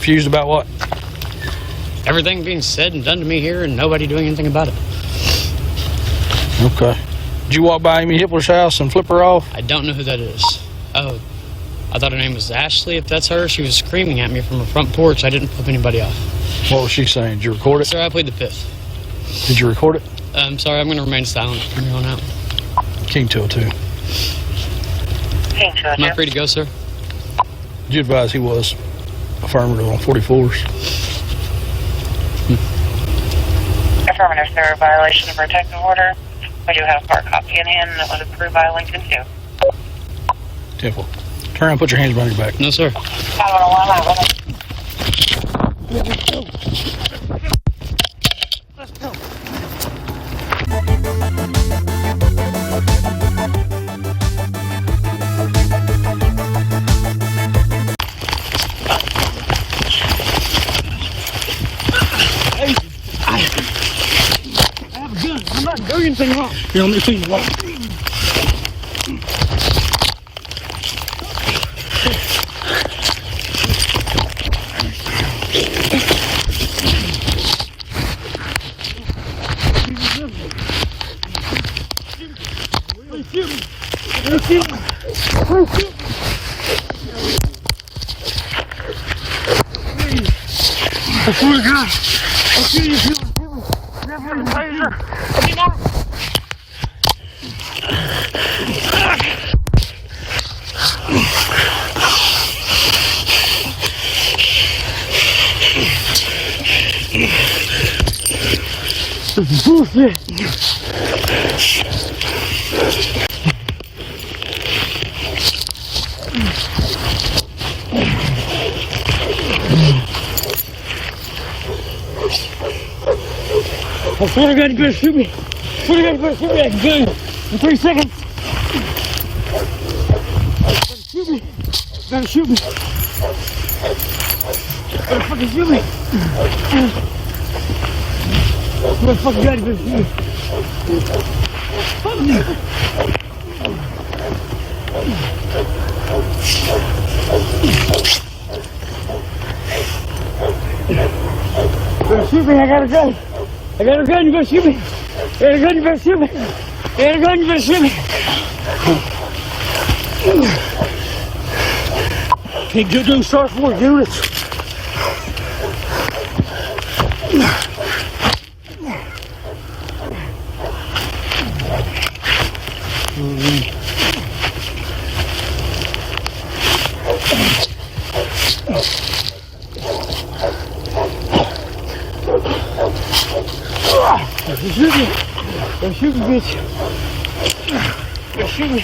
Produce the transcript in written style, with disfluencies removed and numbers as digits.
confused about what? Everything being said and done to me here and nobody doing anything about it. Okay. Did you walk by Amy Hippler's house and flip her off? I don't know who that is. Oh, I thought her name was Ashley. If that's her, she was screaming at me from her front porch. I didn't flip anybody off. What was she saying? Did you record it? Sir, I plead the fifth. Did you record it? I'm sorry, I'm going to remain silent from here on out. King 202. King 202. Am I free to go, sir? Did you advise he was affirmative on 44s? Affirmative, sir. Violation of protective order. We do have a hard copy in hand that was approved by Lincoln 2. Temple. Turn around and put your hands behind your back. No, sir. Let's go. Hey, I have a gun. I'm not doing anything wrong. Here, let me see you walk. I swear to God, I'll kill you if you don't kill me. Never in the taser. Let me know. This is bullshit. I swear to God, you're gonna shoot me. I swear to God, you're gonna shoot me. I can kill you in 3 seconds. You're gonna shoot me. You're gonna shoot me. You're gonna fucking shoot me. I swear to fucking God, you're gonna shoot me. Fuck you. You're gonna shoot me. I got a gun. I got a gun, you better shoot me. I got a gun, you better shoot me. I got a gun, you better shoot me. Can't get doing start for units. Don't shoot me. Don't shoot me, bitch. Don't shoot me.